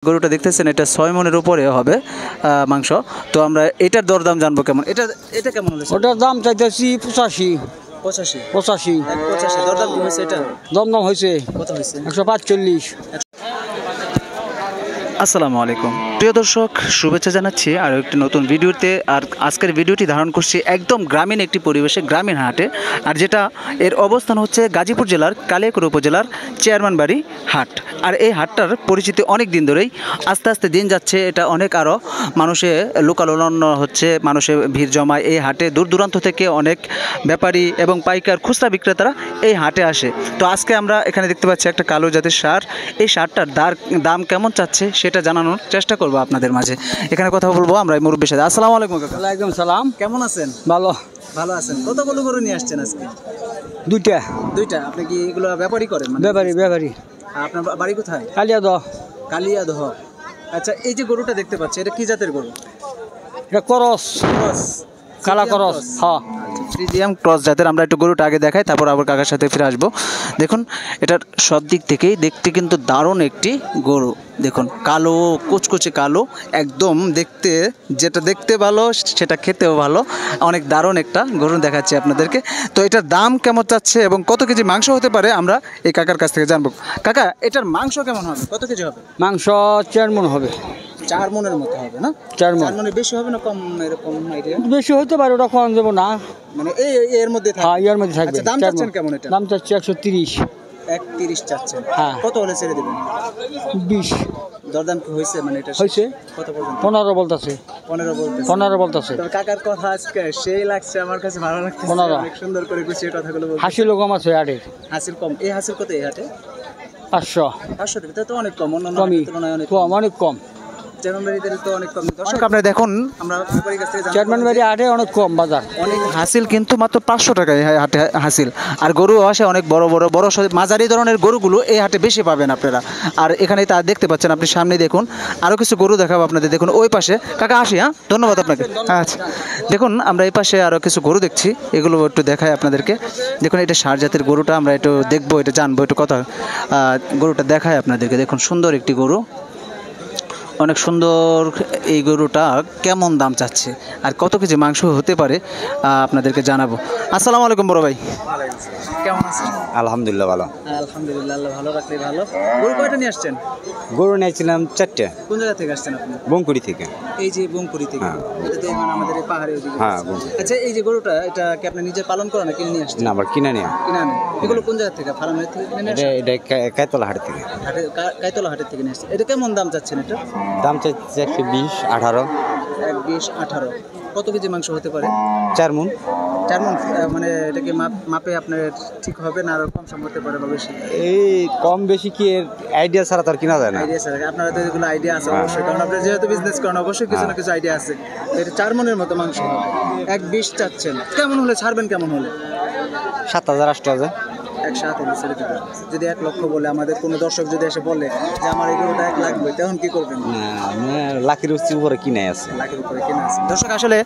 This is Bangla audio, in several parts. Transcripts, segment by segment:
গরুটা দেখতেছেন এটা 6 মনের উপরে হবে মাংস। তো আমরা এটার দরদাম জানবো কেমন। এটা কেমন হলো? ওটার দাম চাইতেছি 85। 85 দরদাম কি হয়েছে? এটা দমদম হয়েছে কত হয়েছে? 145। আসসালামু আলাইকুম প্রিয় দর্শক, শুভেচ্ছা জানাচ্ছি আরও একটি নতুন ভিডিওতে। আর আজকের ভিডিওটি ধারণ করছি একদম গ্রামীণ একটি পরিবেশে, গ্রামীণ হাটে। আর যেটা এর অবস্থান হচ্ছে গাজীপুর জেলার কালিয়াকৈর উপজেলার চেয়ারম্যানবাড়ি হাট। আর এই হাটটার পরিচিতি অনেক দিন ধরেই, আস্তে আস্তে দিন যাচ্ছে এটা অনেক আরও মানুষে লোকালোলন্য হচ্ছে, মানুষের ভিড় জমায় এই হাটে। দূর দূরান্ত থেকে অনেক ব্যাপারী এবং পাইকার খুচরা বিক্রেতারা এই হাটে আসে। তো আজকে আমরা এখানে দেখতে পাচ্ছি একটা কালো জাতের ষাঁড়। এই ষাঁড়টার দাম কেমন চাচ্ছে সেটা জানানোর চেষ্টা করবো আপনাদের মাঝে। এখানে কথা বলবো আমরা এই মুরব্বির সাথে। আসসালামু আলাইকুম কাকা। ওয়ালাইকুম সালাম। কেমন আছেন? ভালো। ভালো আছেন। কতগুলো গরু নিয়ে আসছেন আজকে? দুইটা। আপনি কি এগুলো ব্যাপারী করেন? ব্যাপারী। আপনার বাড়ি কোথায়? কালিয়াদহ। আচ্ছা, এই যে গরুটা দেখতে পাচ্ছি এটা কি জাতের গরু? এটা করস, কালা করস। হ্যাঁ, ফ্রিজিয়াম ক্রস জাতের। আমরা একটু গরুটা আগে দেখাই, তারপর আবার কাকার সাথে ফিরে আসবো। দেখুন এটার সব দিক থেকেই দেখতে কিন্তু দারুণ একটি গরু। দেখুন কালো, কুচকুচে কালো একদম, দেখতে যেটা দেখতে ভালো সেটা খেতেও ভালো। অনেক দারুণ একটা গরু দেখাচ্ছি আপনাদেরকে। তো এটার দাম কেমন চাচ্ছে এবং কত কেজি মাংস হতে পারে আমরা এই কাকার কাছ থেকে জানবো। কাকা, এটার মাংস কেমন হবে? কত কেজি হবে? মাংস 4 মণ হবে। 4 মনের মতো হবে না? 4 মণ। 4 মনের বেশি হবে না কম? এরকম আইডিয়া বেশি হতে পারে, ওটা কম দেবো না। মানে এর মধ্যে থাকবে? হ্যাঁ, এর মধ্যে থাকবে। আচ্ছা, দাম চাচ্ছেন কেমন এটা? দাম চাচ্ছি 130। 130 চাচ্ছেন? হ্যাঁ। কত হলে ছেড়ে দেবেন? 20। দরদাম কি হয়েছে? মানে এটা হয়েছে কত পর্যন্ত? 15 বলতেছে। 15 বলতেছে। তবে কাকার কথা আজকে সেই লাগছে, আমার কাছে ভালো লাগছে। 15। অনেক সুন্দর করে গুছিয়ে কথাগুলো বলছে। হাসিল কম আছে আটে। হাসিল কম? এই হাসিল কত এই হাটে? 500। 500 টাকা তো অনেক কম, অন্য কমই, তুলনায় অনেক কম, অনেক কম। চেয়ারম্যানবাড়িতে তো অনেক কম। দর্শক আপনারা দেখুন, আমরা ব্যাপারীর কাছ থেকে চেয়ারম্যানবাড়ি আটে অনেক কম বাজার। অনেক হাসিল কিন্তু মাত্র 500 টাকায় হাটে হাসিল। আর গরু আসে অনেক বড় মাঝারি ধরনের গরুগুলো এই হাটে বেশি পাবেন আপনারা। আর এখানে তা দেখতে পাচ্ছেন, আপনি সামনে দেখুন আরও কিছু গরু দেখাবো আপনাদের। দেখুন ওই পাশে কাকা আসি। হ্যাঁ, ধন্যবাদ আপনাকে। আচ্ছা, দেখুন আমরা এই পাশে আরও কিছু গরু দেখছি, এগুলো একটু দেখাই আপনাদেরকে। দেখুন এটা ষাঁড় জাতের গরুটা, আমরা একটু দেখবো, এটা জানবো, একটু কথা গরুটা দেখায় আপনাদেরকে। দেখুন সুন্দর একটি গরু, অনেক সুন্দর। এই গরুটা কেমন দাম চাচ্ছে আর কত কেজি মাংস হতে পারে আপনাদেরকে জানাবো। আসসালামু আলাইকুম বড় ভাই, কেমন আছেন? আলহামদুলিল্লাহ ভালো। আলহামদুলিল্লাহ, আল্লাহ ভালো রাখলে ভালো। গরু কয়টা নিয়ে আসছেন? গরু নিয়েছিলাম 4টে। কোন জায়গা থেকে আসছেন আপনি? বঙ্কুড়ি থেকে। এই যে বঙ্কুড়ি থেকে? এটাতে মানে আমাদের এই পাহাড়ে ওদিকে? হ্যাঁ। আচ্ছা, এই যে গরুটা, এটা কি আপনি নিজে পালন করেন না কিনে নিয়ে আসছেন? না, আবার কিনে নিয়ে। কিনে আনেন? এগুলো কোন জায়গা থেকে? ফার্মের থেকে কিনে নিয়ে আসেন? এটা কায়তলা হাট থেকে। কাইতলা হাটের থেকে নিয়ে আসছেন। এটা কেমন দাম চাচ্ছেন? এটা দাম চাইছে 120, 18। 20, 18। কত কেজি মাংস হতে পারে? 4 মণ। 4 মণ। মানে এটা কি মাপে আপনার ঠিক হবে না আরো কম সম হতে পারে বা বেশি? এই কম বেশি কি আইডিয়া ছাড়া তো আর কিনা যায় না। আইডিয়া স্যার, আপনারা তো এগুলো আইডিয়া আছে অবশ্যই, কারণ আপনারা যেহেতু বিজনেস করেন অবশ্যই কিছু না কিছু আইডিয়া আছে। এটা 4 মণের মতো মাংস হবে। 120 চাচ্ছেন, কেমন হলে ছাড়বেন? কেমন হলে? 7,000, 8,000। 1.7 হলে ছেড়ে দেবেন। যদি 1 লক্ষ বলে, আমাদের কোনো দর্শক যদি এসে বলে যে আমার এগুলোটা 1 লাগবে, তখন কি করবেন? লাখের উপরে কিনে আছে। লাখের উপরে কিনে আছে। দর্শক আসলে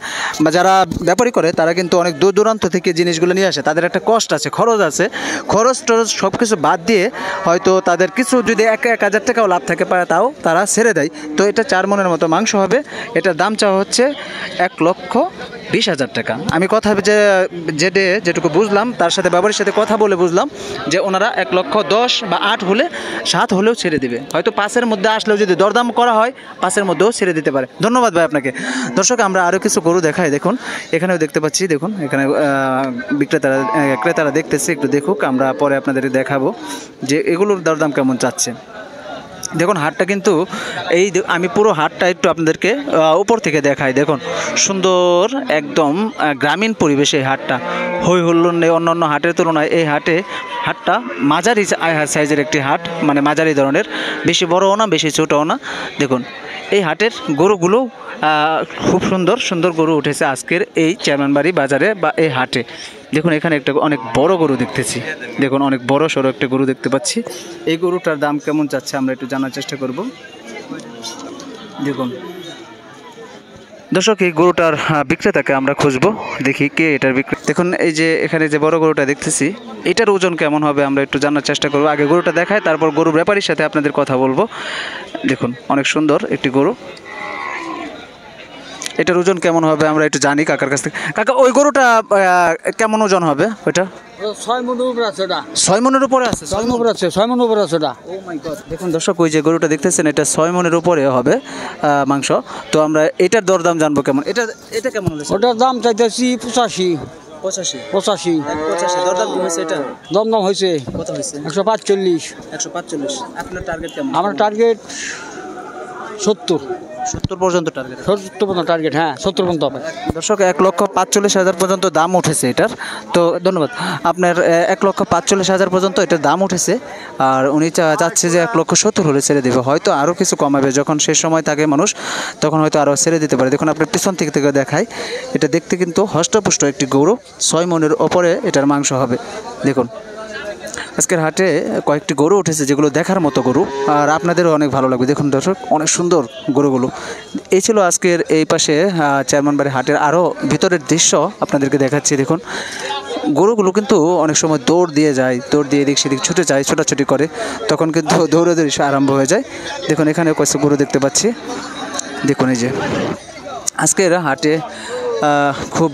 যারা ব্যাপারী করে তারা কিন্তু অনেক দূর দূরান্ত থেকে জিনিসগুলো নিয়ে আসে, তাদের একটা কষ্ট আছে, খরচ আছে। খরচ টরচ সব কিছু বাদ দিয়ে হয়তো তাদের কিছু যদি 1,000 টাকাও লাভ থাকে পারে, তাও তারা ছেড়ে দেয়। তো এটা 4 মণের মতো মাংস হবে। এটার দাম চাওয়া হচ্ছে 1,20,000 টাকা। আমি কথা যেটুকু বুঝলাম, তার সাথে ব্যাপারীর সাথে কথা বলে বুঝলাম যে ওনারা 1,10,000 বা 8 হলে 7 হলেও ছেড়ে দিবে। হয়তো 5-এর মধ্যে আসলেও যদি দরদাম করা হয় 5-এর মধ্যেও ছেড়ে দিতে পারে। ধন্যবাদ ভাই আপনাকে। দর্শক আমরা আরও কিছু গরু দেখাই। দেখুন এখানেও দেখতে পাচ্ছি, দেখুন এখানে ক্রেতারা দেখতেছে, একটু দেখুক, আমরা পরে আপনাদের দেখাবো যে এগুলোর দরদাম কেমন চাচ্ছে। দেখুন হাটটা কিন্তু আমি পুরো হাটটা একটু আপনাদেরকে উপর থেকে দেখাই। দেখুন সুন্দর একদম গ্রামীণ পরিবেশে এই হাটটা, হই হুল্লোড় নেই অন্য হাটের তুলনায়। এই হাটটা মাঝারি সাইজের একটি হাট, মানে মাঝারি ধরনের, বেশি বড়ও না বেশি ছোটও না। দেখুন এই হাটের গরুগুলো খুব সুন্দর সুন্দর গরু উঠেছে আজকের এই চেয়ারম্যানবাড়ি বাজারে বা এই হাটে। দেখুন এখানে একটা অনেক বড় গরু দেখতেছি। দেখুন অনেক বড় সড়ো একটা গরু দেখতে পাচ্ছি। এই গরুটার দাম কেমন যাচ্ছে আমরা একটু জানার চেষ্টা করব। দেখুন দর্শক এই গরুটার বিক্রেতাকে আমরা খুঁজবো, দেখি কে এটার বিক্রেতা। দেখুন এই যে এখানে যে বড় গরুটা দেখতেছি, এটার ওজন কেমন হবে আমরা একটু জানার চেষ্টা করবো। আগে গরুটা দেখায়, তারপর গরুর ব্যাপারীর সাথে আপনাদের কথা বলবো। দেখুন অনেক সুন্দর একটি গরু, এটার ওজন কেমন হবে আমরা একটু জানি কাকার কাছ থেকে। কাকা ওই গরুটা কেমন ওজন হবে ওইটা? 6 মনের উপরে আছে ওটা, 6 মনের উপরে আছে। 6 মনের উপরে আছে, 6 মনের উপরে আছে ওটা। ও মাই গড, দেখুন দর্শক ওই যে গরুটা দেখতেছেন এটা 6 মনের উপরে হবে মাংস। তো আমরা এটার দরদাম জানবো কেমন। এটা এটা কেমন হলো? ওটার দাম চাইতেছি 85 85 85। 85 দরদাম কি হয়েছে এটা? দম হয়েছে কত হয়েছে? 145। 145। আপনার টার্গেট কেমন? আমার টার্গেট 70 পর্যন্ত টার্গেট। 70 পর্যন্ত টার্গেট, হ্যাঁ 70 পর্যন্ত হবে। দর্শক 1,45,000 পর্যন্ত দাম উঠেছে এটার। তো ধন্যবাদ আপনার। 1,45,000 পর্যন্ত এটার দাম উঠেছে, আর উনি চাচ্ছে যে 1,70,000 হলে ছেড়ে দেবে। হয়তো আরও কিছু কমাবে, যখন শেষ সময় থাকে মানুষ তখন হয়তো আরও ছেড়ে দিতে পারে। দেখুন আপনার পিছন থেকে দেখায়, এটা দেখতে কিন্তু হষ্টপুষ্ট একটি গরু, 6 মনের ওপরে এটার মাংস হবে। দেখুন আজকের হাটে কয়েকটি গরু উঠেছে যেগুলো দেখার মতো গরু, আর আপনাদেরও অনেক ভালো লাগবে। দেখুন দর্শক অনেক সুন্দর গরুগুলো। এই ছিল আজকের এই পাশে চেয়ারম্যানবাড়ি হাটের আরও ভিতরের দৃশ্য আপনাদেরকে দেখাচ্ছি। দেখুন গরুগুলো কিন্তু অনেক সময় দৌড় দিয়ে যায়, দৌড় দিয়ে এদিক সেদিক ছুটে যায়, ছোটাছুটি করে, তখন কিন্তু দৌড়াদৌড়ি আরম্ভ হয়ে যায়। দেখুন এখানে কয়েকটা গরু দেখতে পাচ্ছি। দেখুন এই যে আজকের হাটে খুব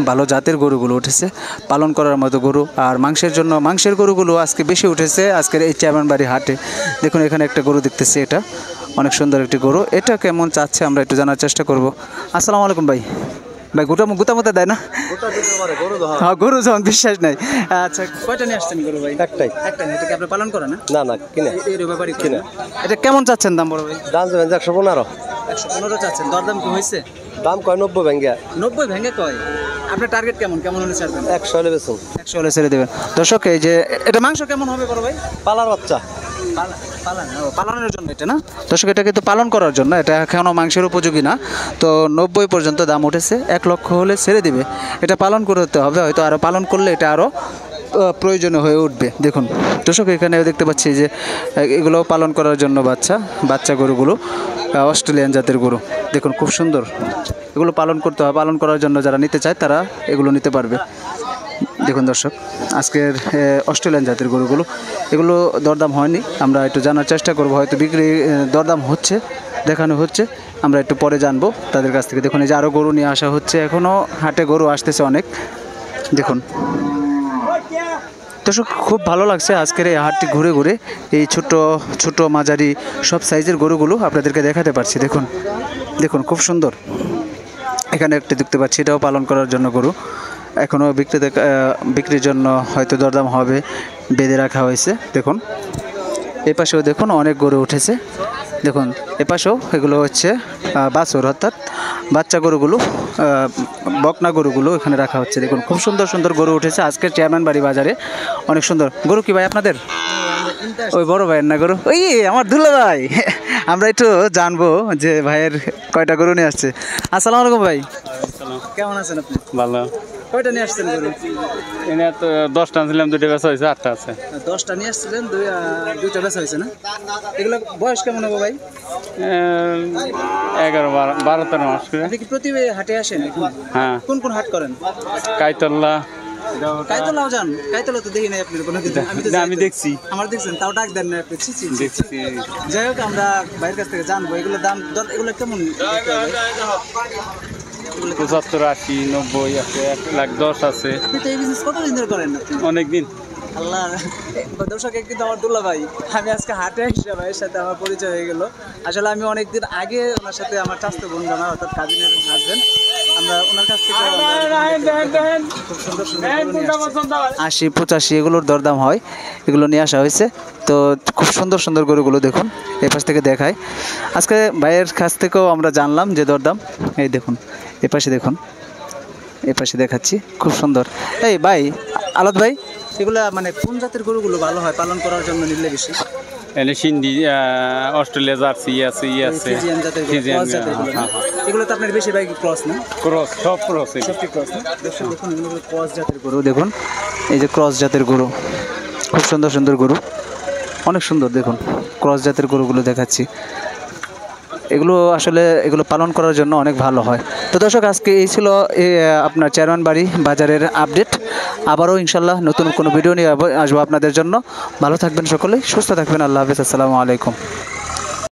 ভালো জাতের গরুগুলো উঠেছে, পালন করার মতো গরু। আর মাংসের গরুগুলো আজকে বেশি উঠেছে আজকের এই চেয়ারম্যানবাড়ি হাটে। দেখুন এখানে একটা গরু দেখতেছি, এটা অনেক সুন্দর একটি গরু। এটা কেমন চাচ্ছে আমরা একটু জানার চেষ্টা করব। আসসালামু আলাইকুম ভাই। ভাই গোটা মতো দেয় না? হ্যাঁ গরু যখন বিশ্বাস নাই। আচ্ছা কয়টা নিয়ে আসছেন গরু ভাই? একটাই। এটা কি আপনি পালন করেন? না না কিনে। এর ব্যাপারে কিনা। এটা কেমন চাচ্ছেন দাম বড় ভাই? দাম যাবেন 115। 115 চাচ্ছেন, দরদাম কি হয়েছে? দাম কয় 90 ভেঙ্গে। 90 ভেঙে কয়? আপনার টার্গেট কেমন হলে ছাড়বেন? 100 হলে বেচুন। 100 হলে ছেড়ে দেবেন। দর্শক এই যে এটা মাংস কেমন হবে বড় ভাই? পালার বাচ্চা। পালনের জন্য এটা না দর্শক, এটা কিন্তু পালন করার জন্য, এটা এখনও মাংসের উপযোগী না। তো 90 পর্যন্ত দাম উঠেছে, 1 লক্ষ হলে ছেড়ে দিবে। এটা পালন করতে হবে, হয়তো আরও পালন করলে এটা আরও প্রয়োজনীয় হয়ে উঠবে। দেখুন দর্শক এখানে দেখতে পাচ্ছি যে এগুলো পালন করার জন্য বাচ্চা গরুগুলো, অস্ট্রেলিয়ান জাতের গরু। দেখুন খুব সুন্দর, এগুলো পালন করতে হয়, পালন করার জন্য যারা নিতে চায় তারা এগুলো নিতে পারবে। দেখুন দর্শক আজকের অস্ট্রেলিয়ান জাতের গরুগুলো, এগুলো দরদাম হয়নি, আমরা একটু জানার চেষ্টা করব। হয়তো বিক্রি দরদাম হচ্ছে, দেখানো হচ্ছে, আমরা একটু পরে জানবো তাদের কাছ থেকে। দেখুন এই যে আরও গরু নিয়ে আসা হচ্ছে, এখনও হাটে গরু আসতেছে অনেক। দেখুন দর্শক খুব ভালো লাগছে আজকের এই হাটটি ঘুরে এই ছোট মাঝারি সব সাইজের গরুগুলো আপনাদেরকে দেখাতে পারছি। দেখুন খুব সুন্দর। এখানে একটি দেখতে পাচ্ছি, এটাও পালন করার জন্য গরু, এখনও বিক্রির জন্য হয়তো দরদাম হবে, বেঁধে রাখা হয়েছে। দেখুন এই পাশেও দেখুন অনেক গরু উঠেছে। দেখুন এ পাশেও এগুলো হচ্ছে বাছুর, অর্থাৎ বাচ্চা গরুগুলো, বকনা গরুগুলো এখানে রাখা হচ্ছে। দেখুন খুব সুন্দর গরু উঠেছে আজকের চেয়ারম্যানবাড়ি বাজারে, অনেক সুন্দর গরু। কি ভাই আপনাদের? ওই বড় ভাইয়ের না গরু? ওই আমার দুলা ভাই। আমরা একটু জানবো যে ভাইয়ের কয়টা গরু নিয়ে আসছে। আসসালামু আলাইকুম ভাই, কেমন আছেন আপনি? ভালো। কয়টা নিয়ে আসছেন গরু? এনে তো 10টা ছিলাম, 2টা বেচা হয়েছে, 8টা আছে। 10টা নিয়ে আসছিলেন, দুইটা বেচা হয়েছে না? এগুলো বয়স কেমন হবে ভাই? 11, 12, 13 মাস করে। আপনি কি প্রতি হাটে আসেন? হ্যাঁ। কোন হাট করেন? কাইতল্লা। কাইতলাও যান? কাইতলা তো দেখি নাই আপনি কোনো কিছু। আমি দেখছি। আমার দেখছেন, তাও ডাক দেন না আপনি? দেখছি। যাই হোক আমরা বাইরের কাছ থেকে জানবো এগুলো দাম দর, এগুলো কেমন? 75, 80, 90 আছে, 1,10,000 আছে। আপনি তো এই বিজনেস কতদিন ধরে করেন আপনি? অনেকদিন। আল্লাহ দর্শক কিন্তু আমার দুল্লা ভাই, আমি আজকে হাটে এসে ভাইয়ের সাথে আমার পরিচয় হয়ে গেল। আসলে আমি অনেকদিন আগে ওনার সাথে আমার চাচাতো বোন জানা, অর্থাৎ কাজিনের হাজবেন্ড, আমরা ওনার কাছ থেকে খুব সুন্দর 80, 85 এগুলোর দরদাম হয়, এগুলো নিয়ে আসা হয়েছে। তো খুব সুন্দর গরুগুলো দেখুন, এ পাশ থেকে দেখায়। আজকে ভাইয়ের কাছ থেকেও আমরা জানলাম যে দরদাম। এই দেখুন এ পাশে দেখুন, এ পাশে দেখাচ্ছি, খুব সুন্দর। এই ভাই আলাদ ভাই, এগুলা মানে কোন জাতের গরুগুলো ভালো হয় পালন করার জন্য নিলে বেশি? এনে সিন্ধি, অস্ট্রেলিয়া জার্সি আছে, ফ্রিজিয়ান জাতের গরু, ক্রস জাতের গরু না? এগুলো তো আপনার বেশিরভাগ ক্রস না? ক্রস, সব ক্রস। সবটি ক্রস না? দেখুন এগুলো ক্রস জাতের গরু। দেখুন এই যে ক্রস জাতের গরু, খুব সুন্দর গরু, অনেক সুন্দর। দেখুন ক্রস জাতের গরুগুলো দেখাচ্ছি। এগুলো আসলে এগুলো পালন করার জন্য অনেক ভালো হয়। তো দর্শক, আজকে এই ছিল আপনার চেয়ারম্যান বাড়ি বাজারের আপডেট। আবারও ইনশাল্লাহ নতুন কোনো ভিডিও নিয়ে আসবো আপনাদের জন্য। ভালো থাকবেন সকলেই, সুস্থ থাকবেন। আল্লাহ হাফেজ, আসসালামু আলাইকুম।